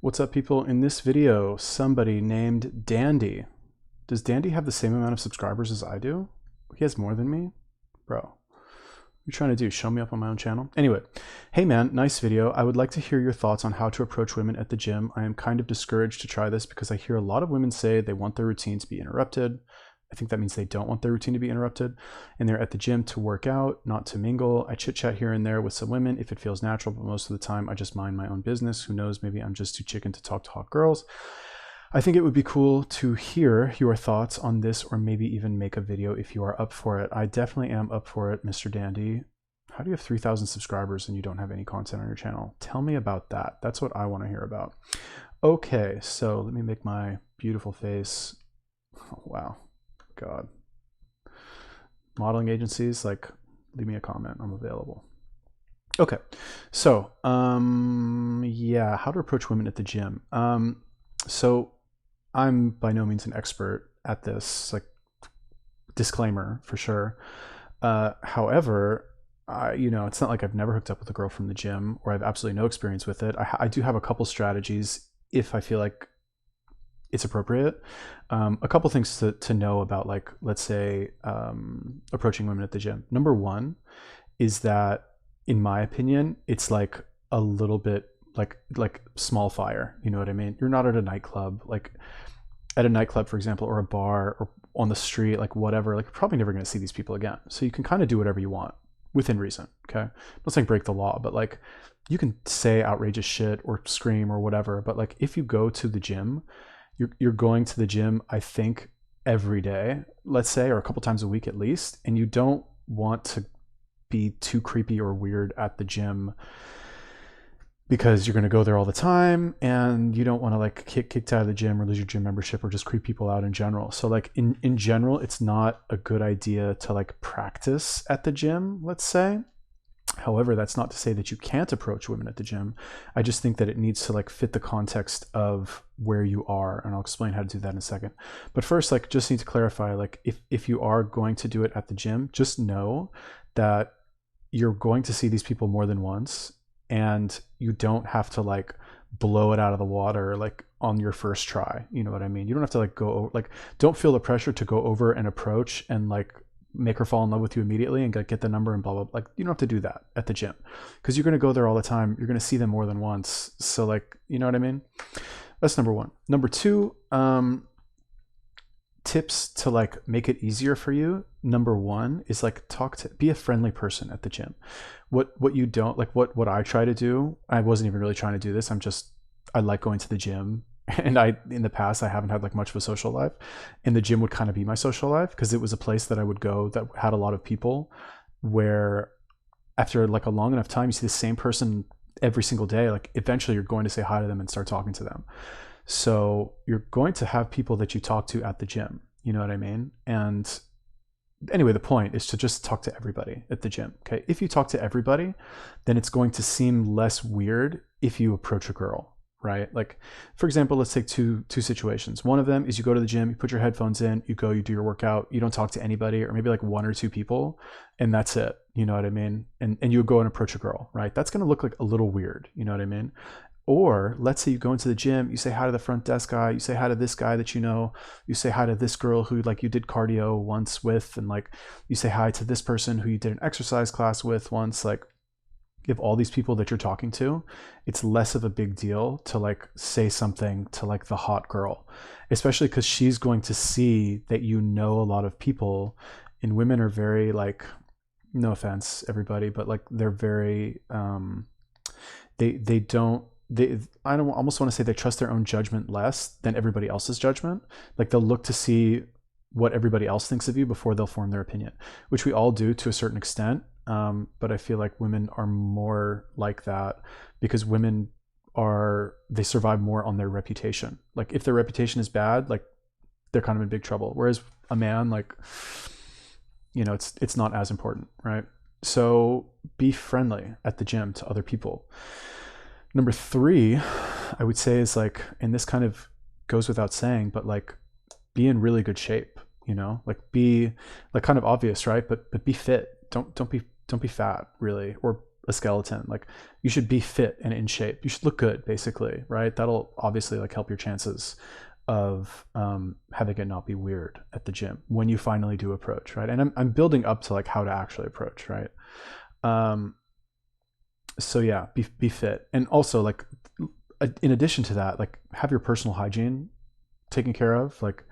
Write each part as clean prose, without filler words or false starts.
What's up, people? In this video, somebody named Dandy. Does Dandy have the same amount of subscribers as I do? He has more than me? Bro, what are you trying to do? Show me up on my own channel? Anyway, hey man, nice video. I would like to hear your thoughts on how to approach women at the gym. I am kind of discouraged to try this because I hear a lot of women say they want their routine to be interrupted. I think that means they don't want their routine to be interrupted, and they're at the gym to work out, not to mingle. I chit chat here and there with some women if it feels natural, but most of the time I just mind my own business. Who knows, maybe I'm just too chicken to talk to hot girls. I think it would be cool to hear your thoughts on this, or maybe even make a video if you are up for it. I definitely am up for it, Mr. Dandy. How do you have 3,000 subscribers and you don't have any content on your channel? Tell me about that. That's what I want to hear about. Okay, so let me make my beautiful face. Oh, wow. God. Modeling agencies, like, leave me a comment. I'm available. Okay, so yeah, how to approach women at the gym. So I'm by no means an expert at this, like, disclaimer for sure. However, it's not like I've never hooked up with a girl from the gym, or I have absolutely no experience with it. I do have a couple strategies if I feel like it's appropriate. A couple things to know about, like, let's say, approaching women at the gym. Number one is that, in my opinion, it's like a little bit like small fire. You know what I mean? You're not at a nightclub, like at a nightclub, for example, or a bar, or on the street, like whatever. Like, you're probably never going to see these people again. So you can kind of do whatever you want within reason. Okay, I'm not saying break the law, but like, you can say outrageous shit or scream or whatever. But like, if you go to the gym, you're going to the gym, I think, every day, let's say, or a couple times a week at least, and you don't want to be too creepy or weird at the gym because you're going to go there all the time, and you don't want to like get kicked out of the gym or lose your gym membership or just creep people out in general. So like, in general, it's not a good idea to like practice at the gym, let's say. However, that's not to say that you can't approach women at the gym. I just think that it needs to like fit the context of where you are, and I'll explain how to do that in a second. But first, like, just need to clarify, like, if you are going to do it at the gym, just know that you're going to see these people more than once, and you don't have to like blow it out of the water like on your first try. You know what I mean? You don't have to like go over, like, don't feel the pressure to go over and approach and like make her fall in love with you immediately and get the number and blah, blah, blah. Like, you don't have to do that at the gym because you're going to go there all the time. You're going to see them more than once. So like, you know what I mean? That's number one. Number two, tips to like make it easier for you. Number one is like, be a friendly person at the gym. What you don't like, what I try to do, I wasn't even really trying to do this. I like going to the gym. And in the past, I haven't had like much of a social life, and the gym would kind of be my social life because it was a place that I would go that had a lot of people, where after like a long enough time, you see the same person every single day. Like, eventually you're going to say hi to them and start talking to them. So you're going to have people that you talk to at the gym. You know what I mean? And anyway, the point is to just talk to everybody at the gym. Okay. If you talk to everybody, then it's going to seem less weird if you approach a girl. Right? Like, for example, let's take two situations. One of them is you go to the gym, you put your headphones in, you go, you do your workout, you don't talk to anybody, or maybe like one or two people, and that's it. You know what I mean? And you go and approach a girl, right? That's going to look like a little weird. You know what I mean? Or let's say you go into the gym, you say hi to the front desk guy, you say hi to this guy that you know, you say hi to this girl who like you did cardio once with, and like you say hi to this person who you did an exercise class with once. Like, if all these people that you're talking to, it's less of a big deal to like say something to like the hot girl, especially because she's going to see that you know a lot of people, and women are very like, no offense everybody, but like, they're very I don't almost want to say they trust their own judgment less than everybody else's judgment. Like, they'll look to see what everybody else thinks of you before they'll form their opinion, which we all do to a certain extent. But I feel like women are more like that because they survive more on their reputation. Like, if their reputation is bad, like, they're kind of in big trouble. Whereas a man, like, it's not as important, right? So be friendly at the gym to other people. Number three, I would say, is like, and this kind of goes without saying, but like, be in really good shape, like, be like, kind of obvious, right? But be fit. Don't be fat, really, or a skeleton. Like you should be fit and in shape. You should look good, basically, right? That'll obviously like help your chances of having it not be weird at the gym when you finally do approach, right? And I'm building up to like how to actually approach, right? So yeah, be fit, and also like in addition to that, like have your personal hygiene taken care of. Like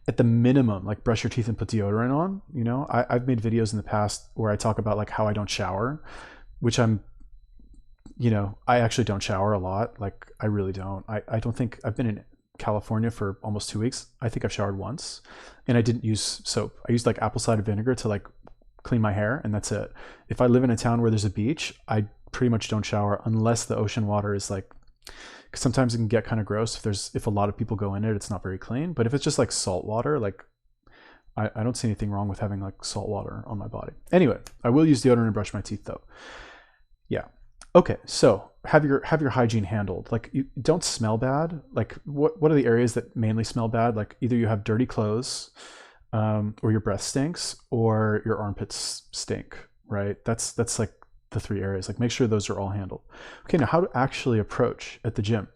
at the minimum, like brush your teeth and put deodorant on. You know, I've made videos in the past where I talk about like how I don't shower, which I actually don't shower a lot. Like I really don't. I don't think I've been in California for almost 2 weeks. I think I've showered once, and I didn't use soap. I used like apple cider vinegar to like clean my hair, and that's it. If I live in a town where there's a beach, I pretty much don't shower unless the ocean water is like, because sometimes it can get kind of gross if a lot of people go in it, it's not very clean. But if it's just like salt water, like I don't see anything wrong with having like salt water on my body. Anyway, I will use deodorant and brush my teeth though. Yeah. Okay, so have your hygiene handled. Like you don't smell bad. Like what are the areas that mainly smell bad? Like either you have dirty clothes, or your breath stinks, or your armpits stink. Right? That's like the 3 areas. Like make sure those are all handled. Okay, now how to actually approach at the gym.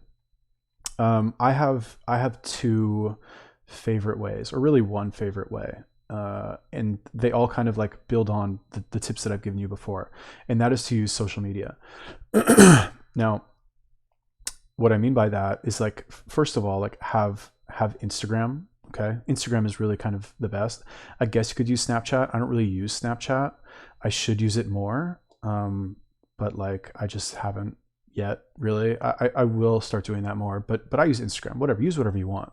I have 2 favorite ways, or really 1 favorite way. And they all kind of like build on the tips that I've given you before, and that is to use social media. Now, what I mean by that is like, first of all, like have Instagram. Okay, Instagram is really kind of the best. I guess you could use Snapchat. I don't really use Snapchat. I should use it more, but like I just haven't yet. Really, I will start doing that more. But I use Instagram. Whatever, use whatever you want.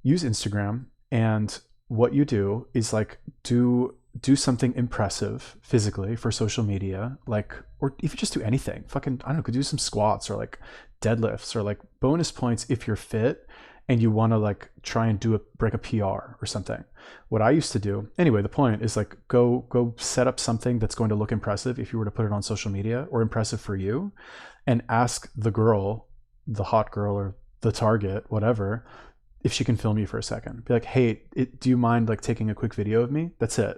Use Instagram, and what you do is like do something impressive physically for social media, like, or if you just do anything, fucking, I don't know, could do some squats or like deadlifts or like bonus points if you're fit and you want to like try and break a PR or something. What I used to do, anyway, the point is like go set up something that's going to look impressive if you were to put it on social media, or impressive for you, and ask the girl, the hot girl or the target, whatever, if she can film you for a second. Be like, hey, do you mind like taking a quick video of me? That's it.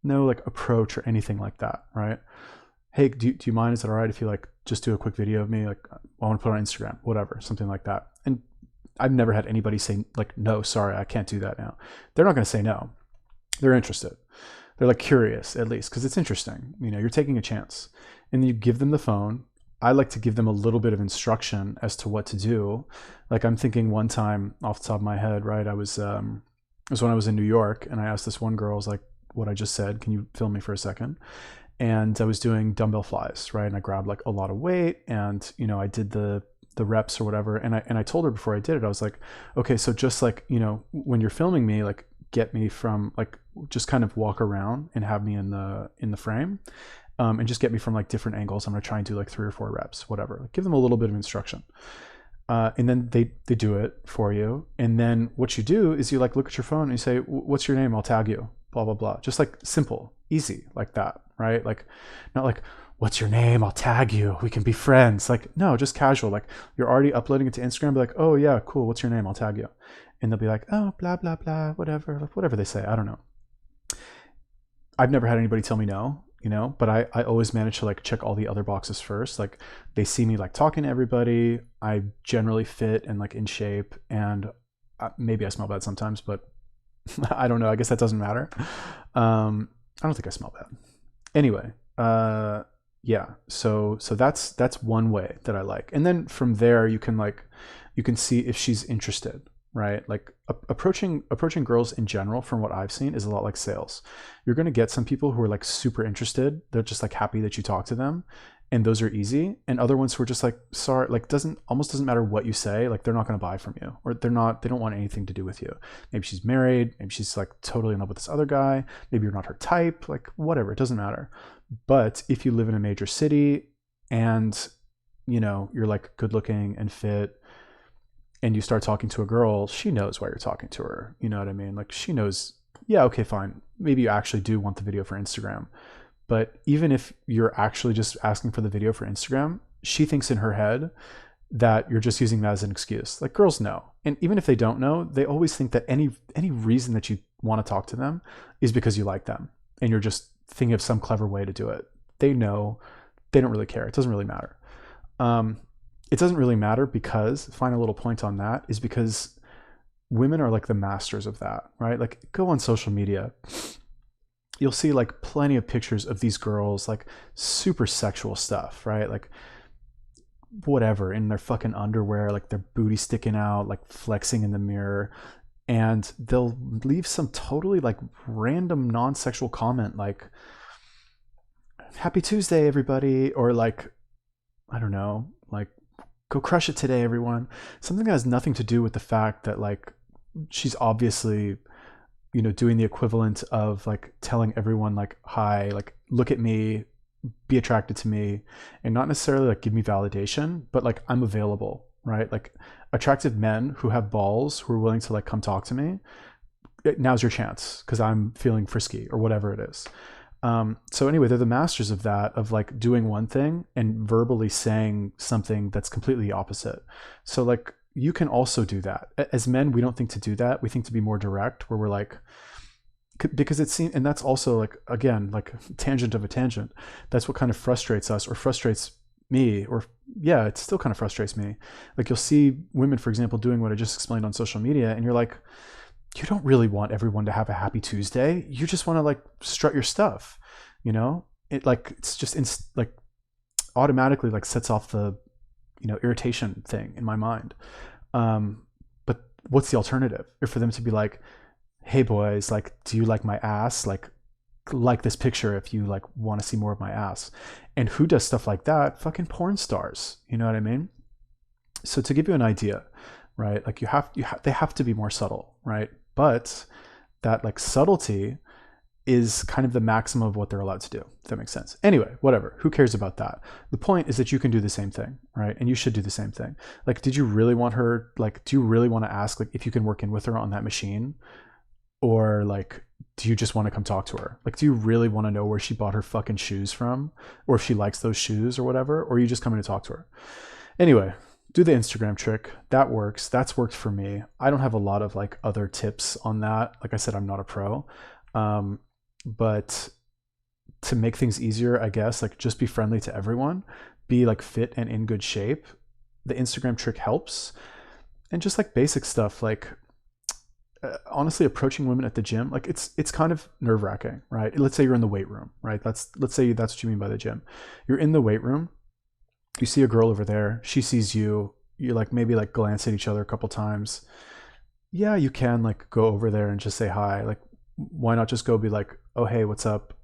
No like approach or anything like that, right? Hey, do you mind? Is it all right if you like just do a quick video of me? Like I want to put it on Instagram, whatever, something like that. And I've never had anybody say like, no, sorry, I can't do that now. They're not going to say no. They're interested. They're like curious at least, because it's interesting. You know, you're taking a chance, and you give them the phone. I like to give them a little bit of instruction as to what to do. Like I'm thinking one time off the top of my head, right? It was when I was in New York, and I asked this one girl, I was like, what I just said, can you film me for a second? And I was doing dumbbell flies, right? And I grabbed like a lot of weight, and you know, I did the reps or whatever. And I told her before I did it, I was like, okay, so just like, you know, when you're filming me, like get me from like, just kind of walk around and have me in the frame. And just get me from like different angles. I'm gonna try and do like 3 or 4 reps, whatever. Like, give them a little bit of instruction, and then they do it for you. And then what you do is you like look at your phone and you say, "What's your name? I'll tag you." Blah blah blah. Just like simple, easy, like that, right? Like, not like, "What's your name? I'll tag you. We can be friends." Like, no, just casual. Like you're already uploading it to Instagram. Be like, "Oh yeah, cool. What's your name? I'll tag you." And they'll be like, "Oh, blah blah blah, whatever." Like whatever they say. I don't know. I've never had anybody tell me no. You know, but I always manage to like check all the other boxes first. Like they see me like talking to everybody. I generally fit and like in shape, and maybe I smell bad sometimes, but I don't know. I guess that doesn't matter. I don't think I smell bad. Anyway, yeah. So that's one way that I like, and then from there you can see if she's interested. Right? Like approaching girls in general, from what I've seen, is a lot like sales. You're going to get some people who are like super interested. They're just like happy that you talk to them, and those are easy. And other ones who are just like, sorry, like almost doesn't matter what you say. Like they're not going to buy from you, or they don't want anything to do with you. Maybe she's married. Maybe she's like totally in love with this other guy. Maybe you're not her type. Like whatever, it doesn't matter. But if you live in a major city, and you know, you're like good looking and fit, and you start talking to a girl, she knows why you're talking to her. You know what I mean? Like she knows, yeah, okay, fine. Maybe you actually do want the video for Instagram. But even if you're actually just asking for the video for Instagram, she thinks in her head that you're just using that as an excuse. Like girls know. And even if they don't know, they always think that any reason that you want to talk to them is because you like them. And you're just thinking of some clever way to do it. They know they don't really care. It doesn't really matter. It doesn't really matter because, final little point on that, is because women are like the masters of that, right? Like, go on social media, you'll see like plenty of pictures of these girls, like super sexual stuff, right? Like whatever, in their fucking underwear, like their booty sticking out, like flexing in the mirror. And they'll leave some totally like random non-sexual comment like, "Happy Tuesday, everybody," or like, I don't know, like, "Go crush it today, everyone." Something that has nothing to do with the fact that like she's obviously, you know, doing the equivalent of like telling everyone like, "Hi, like look at me, be attracted to me," and not necessarily like give me validation, but like I'm available, right? Like attractive men who have balls, who are willing to like come talk to me, now's your chance because I'm feeling frisky or whatever it is. So anyway, they're the masters of that, of like doing one thing and verbally saying something that's completely opposite. So like you can also do that. As men, we don't think to do that. We think to be more direct, where we're like, because it seems, and that's also like, again, like tangent of a tangent. That's what kind of frustrates us, or frustrates me, or yeah, it still kind of frustrates me. Like you'll see women, for example, doing what I just explained on social media, and you're like, you don't really want everyone to have a happy Tuesday. You just want to like strut your stuff, you know? It like, it's just like automatically like sets off the, you know, irritation thing in my mind. But what's the alternative? Or for them to be like, "Hey boys, like, do you like my ass? Like this picture if you like want to see more of my ass." And who does stuff like that? Fucking porn stars. You know what I mean? So to give you an idea, right? Like they have to be more subtle, right? But that like subtlety is kind of the maximum of what they're allowed to do, if that makes sense. Anyway, whatever. Who cares about that? The point is that you can do the same thing, right? And you should do the same thing. Like, did you really want her, like, do you really want to ask, like, if you can work in with her on that machine? Or, like, do you just want to come talk to her? Like, do you really want to know where she bought her fucking shoes from? Or if she likes those shoes or whatever? Or are you just coming to talk to her? Anyway, do the Instagram trick. That works. That's worked for me. I don't have a lot of, like, other tips on that. Like I said, I'm not a pro. But to make things easier, I guess, like, just be friendly to everyone, be like fit and in good shape. The Instagram trick helps. And just like basic stuff, like honestly, approaching women at the gym, like it's kind of nerve-wracking, right? Let's say you're in the weight room, right? Let's say that's what you mean by the gym. You're in the weight room, you see a girl over there, she sees you, you like maybe like glance at each other a couple times. Yeah, you can like go over there and just say hi. Like, why not just go be like, "Oh, hey, what's up?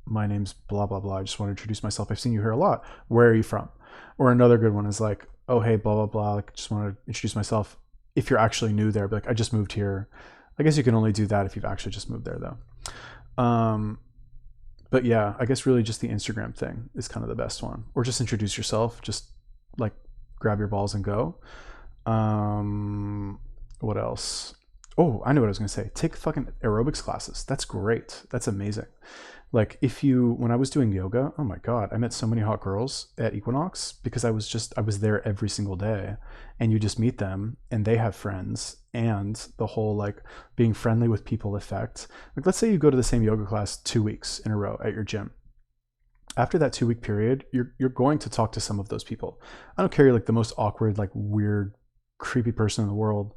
My name's blah, blah, blah. I just want to introduce myself. I've seen you here a lot. Where are you from?" Or another good one is like, "Oh, hey, blah, blah, blah. Like, just want to introduce myself." If you're actually new there, be like, "I just moved here." I guess you can only do that if you've actually just moved there though. But yeah, I guess really just the Instagram thing is kind of the best one. Or just introduce yourself, just like grab your balls and go. What else? Oh, I know what I was gonna say. Take fucking aerobics classes. That's great. That's amazing. Like when I was doing yoga, oh my God, I met so many hot girls at Equinox because I was there every single day, and you just meet them and they have friends, and the whole like being friendly with people effect. Like, let's say you go to the same yoga class 2 weeks in a row at your gym. After that 2 week period, you're going to talk to some of those people. I don't care, you're like the most awkward, like weird, creepy person in the world.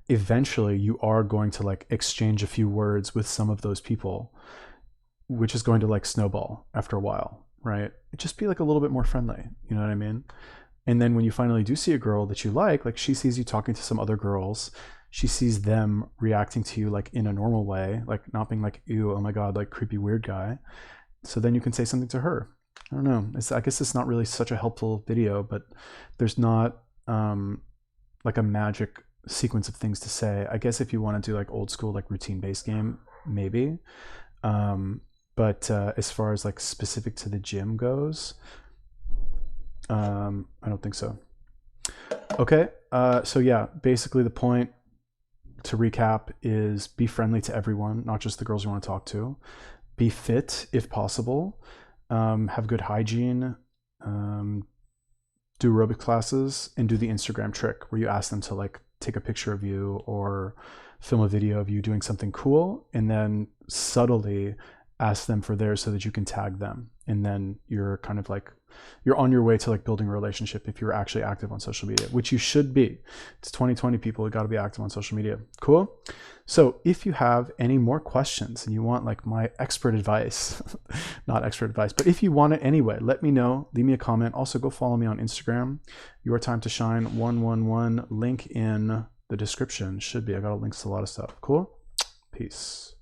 Eventually you are going to like exchange a few words with some of those people, which is going to like snowball after a while, right? Just be like a little bit more friendly, you know what I mean? And then when you finally do see a girl that you like she sees you talking to some other girls, she sees them reacting to you like in a normal way, like not being like, "Ew, oh my God, like creepy weird guy." So then you can say something to her. I don't know. I guess it's not really such a helpful video, but there's not like a magic sequence of things to say. I guess if you want to do like old school, like routine based game, maybe. But as far as like specific to the gym goes, I don't think so. Okay. So yeah, basically the point, to recap, is be friendly to everyone, not just the girls you want to talk to. Be fit if possible. Have good hygiene. Do aerobic classes, and do the Instagram trick where you ask them to like take a picture of you or film a video of you doing something cool, and then subtly ask them for theirs so that you can tag them. And then you're kind of like, you're on your way to like building a relationship if you're actually active on social media, which you should be. It's 2020, people. You got to be active on social media. Cool. So if you have any more questions and you want like my expert advice, not expert advice, but if you want it anyway, let me know. Leave me a comment. Also go follow me on Instagram. Your Time to Shine 111. Link in the description. Should be. I got links to a lot of stuff. Cool. Peace.